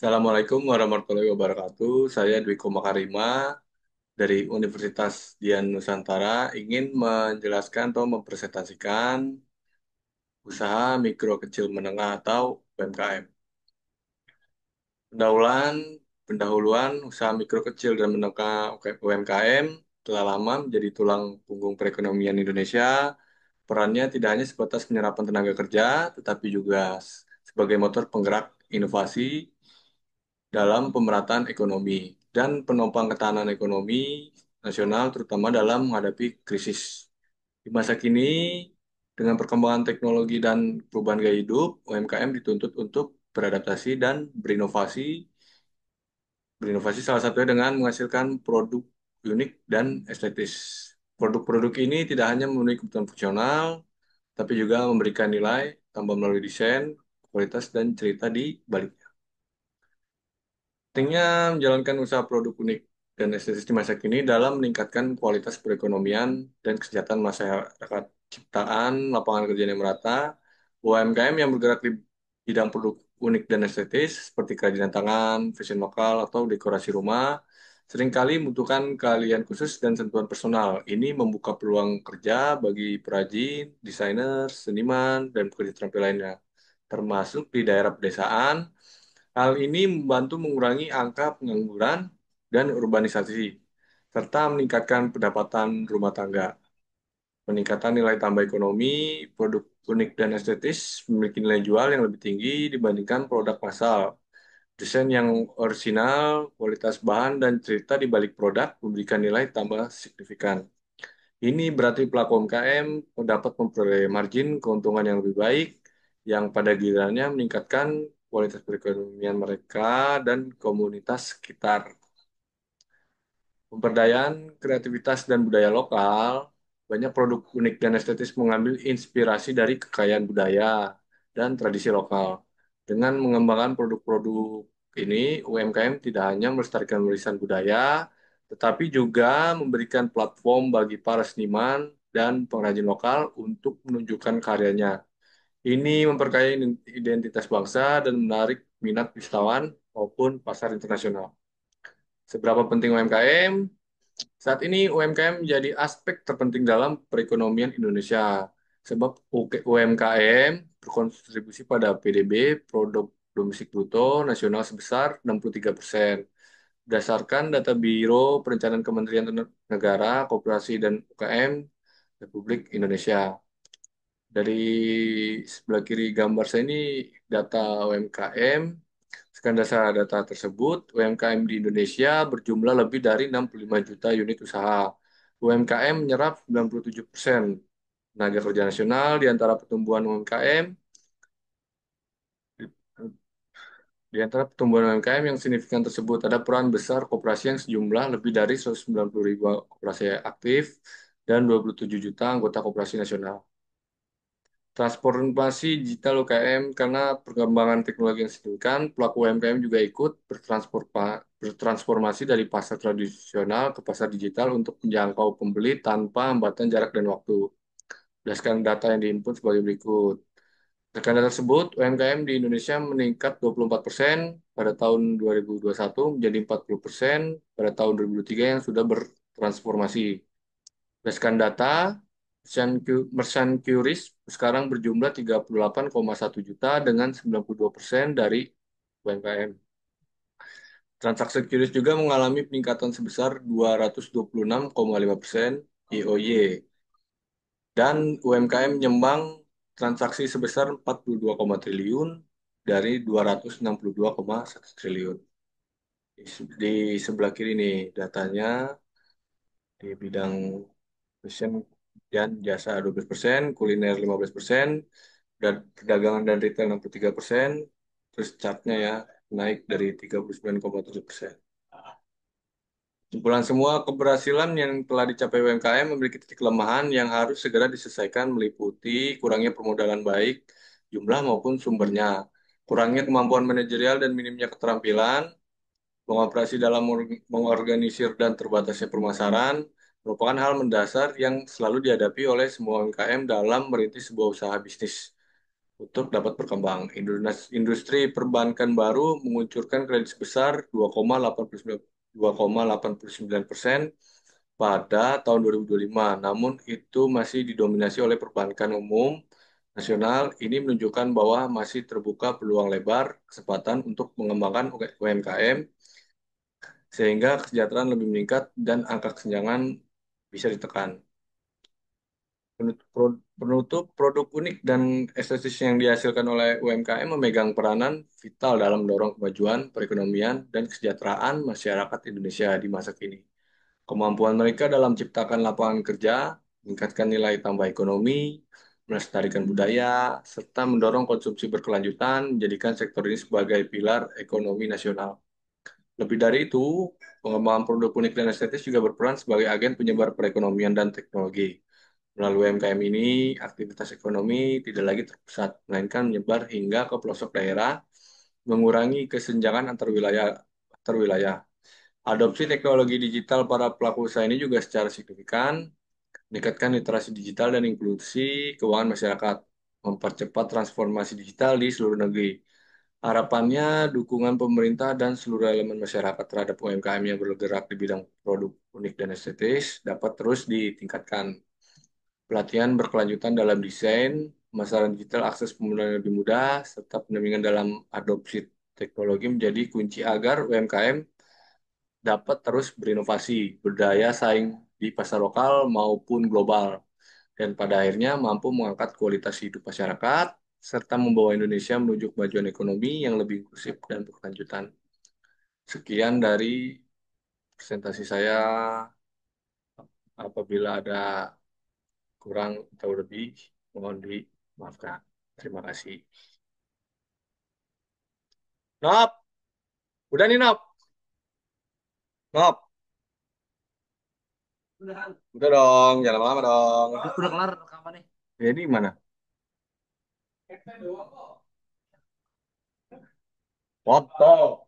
Assalamualaikum warahmatullahi wabarakatuh. Saya Dwiko Makarima dari Universitas Dian Nusantara ingin menjelaskan atau mempresentasikan usaha mikro kecil menengah atau UMKM. Pendahuluan, pendahuluan usaha mikro kecil dan menengah UMKM telah lama menjadi tulang punggung perekonomian Indonesia. Perannya tidak hanya sebatas penyerapan tenaga kerja, tetapi juga sebagai motor penggerak inovasi dalam pemerataan ekonomi dan penopang ketahanan ekonomi nasional, terutama dalam menghadapi krisis. Di masa kini, dengan perkembangan teknologi dan perubahan gaya hidup, UMKM dituntut untuk beradaptasi dan berinovasi. Berinovasi salah satunya dengan menghasilkan produk unik dan estetis. Produk-produk ini tidak hanya memenuhi kebutuhan fungsional, tapi juga memberikan nilai tambah melalui desain, kualitas, dan cerita di baliknya. Pentingnya menjalankan usaha produk unik dan estetis di masa kini dalam meningkatkan kualitas perekonomian dan kesejahteraan masyarakat, ciptaan lapangan kerja yang merata, UMKM yang bergerak di bidang produk unik dan estetis seperti kerajinan tangan, fashion lokal, atau dekorasi rumah, seringkali membutuhkan keahlian khusus dan sentuhan personal. Ini membuka peluang kerja bagi perajin, desainer, seniman, dan pekerja terampil lainnya, termasuk di daerah pedesaan. Hal ini membantu mengurangi angka pengangguran dan urbanisasi, serta meningkatkan pendapatan rumah tangga. Peningkatan nilai tambah ekonomi, produk unik dan estetis memiliki nilai jual yang lebih tinggi dibandingkan produk massal. Desain yang orisinal, kualitas bahan, dan cerita di balik produk memberikan nilai tambah signifikan. Ini berarti pelaku UMKM dapat memperoleh margin keuntungan yang lebih baik, yang pada gilirannya meningkatkan kualitas perekonomian mereka dan komunitas sekitar. Pemberdayaan kreativitas dan budaya lokal, banyak produk unik dan estetis mengambil inspirasi dari kekayaan budaya dan tradisi lokal. Dengan mengembangkan produk-produk ini, UMKM tidak hanya melestarikan warisan budaya, tetapi juga memberikan platform bagi para seniman dan pengrajin lokal untuk menunjukkan karyanya. Ini memperkaya identitas bangsa dan menarik minat wisatawan maupun pasar internasional. Seberapa penting UMKM? Saat ini UMKM menjadi aspek terpenting dalam perekonomian Indonesia, sebab UMKM berkontribusi pada PDB, produk domestik bruto nasional sebesar 63%. Berdasarkan data Biro Perencanaan Kementerian Negara, Koperasi dan UKM Republik Indonesia. Dari sebelah kiri gambar saya ini data UMKM. Sekian dasar data tersebut, UMKM di Indonesia berjumlah lebih dari 65 juta unit usaha. UMKM menyerap 97% tenaga kerja nasional. Di antara pertumbuhan UMKM, di antara pertumbuhan UMKM yang signifikan tersebut ada peran besar koperasi yang sejumlah lebih dari 190 ribu koperasi aktif dan 27 juta anggota koperasi nasional. Transformasi digital UKM karena perkembangan teknologi yang signifikan, pelaku UMKM juga ikut bertransformasi dari pasar tradisional ke pasar digital untuk menjangkau pembeli tanpa hambatan jarak dan waktu. Berdasarkan data yang dihimpun sebagai berikut. Berdasarkan data tersebut, UMKM di Indonesia meningkat 24% pada tahun 2021 menjadi 40% pada tahun 2023 yang sudah bertransformasi. Berdasarkan data, Merchant QRIS sekarang berjumlah 38,1 juta dengan 92% dari UMKM. Transaksi QRIS juga mengalami peningkatan sebesar 226,5% YoY. Dan UMKM menyumbang transaksi sebesar 42, triliun dari 262,1 triliun. Di sebelah kiri nih datanya di bidang fashion dan jasa 12%, kuliner 15%, dan perdagangan dan retail 63%, terus chartnya ya naik dari 39,7%. Kesimpulan semua keberhasilan yang telah dicapai UMKM memiliki titik kelemahan yang harus segera diselesaikan meliputi kurangnya permodalan baik, jumlah maupun sumbernya, kurangnya kemampuan manajerial dan minimnya keterampilan, pengoperasi dalam mengorganisir dan terbatasnya pemasaran merupakan hal mendasar yang selalu dihadapi oleh semua UMKM dalam merintis sebuah usaha bisnis. untuk dapat berkembang. Industri perbankan baru menguncurkan kredit sebesar 2,89% pada tahun 2025. Namun itu masih didominasi oleh perbankan umum nasional. Ini menunjukkan bahwa masih terbuka peluang lebar kesempatan untuk mengembangkan UMKM sehingga kesejahteraan lebih meningkat dan angka kesenjangan bisa ditekan. Penutup produk unik dan estetis yang dihasilkan oleh UMKM memegang peranan vital dalam mendorong kemajuan perekonomian dan kesejahteraan masyarakat Indonesia di masa kini. Kemampuan mereka dalam menciptakan lapangan kerja, meningkatkan nilai tambah ekonomi, melestarikan budaya, serta mendorong konsumsi berkelanjutan, menjadikan sektor ini sebagai pilar ekonomi nasional. Lebih dari itu, pengembangan produk unik dan estetis juga berperan sebagai agen penyebar perekonomian dan teknologi. Melalui UMKM ini, aktivitas ekonomi tidak lagi terpusat, melainkan menyebar hingga ke pelosok daerah, mengurangi kesenjangan antar wilayah. Adopsi teknologi digital para pelaku usaha ini juga secara signifikan meningkatkan literasi digital dan inklusi keuangan masyarakat, mempercepat transformasi digital di seluruh negeri. Harapannya, dukungan pemerintah dan seluruh elemen masyarakat terhadap UMKM yang bergerak di bidang produk unik dan estetis dapat terus ditingkatkan. Pelatihan berkelanjutan dalam desain, pemasaran digital, akses penggunaan yang lebih mudah, serta pendampingan dalam adopsi teknologi menjadi kunci agar UMKM dapat terus berinovasi, berdaya saing di pasar lokal maupun global, dan pada akhirnya mampu mengangkat kualitas hidup masyarakat, serta membawa Indonesia menuju kemajuan ekonomi yang lebih inklusif dan berkelanjutan. Sekian dari presentasi saya. Apabila ada kurang atau lebih, mohon dimaafkan. Terima kasih. Nop, udah nih Nop. Nop, udah dong, jangan lama-lama dong. Udah kelar rekamannya. Jadi mana? Foto.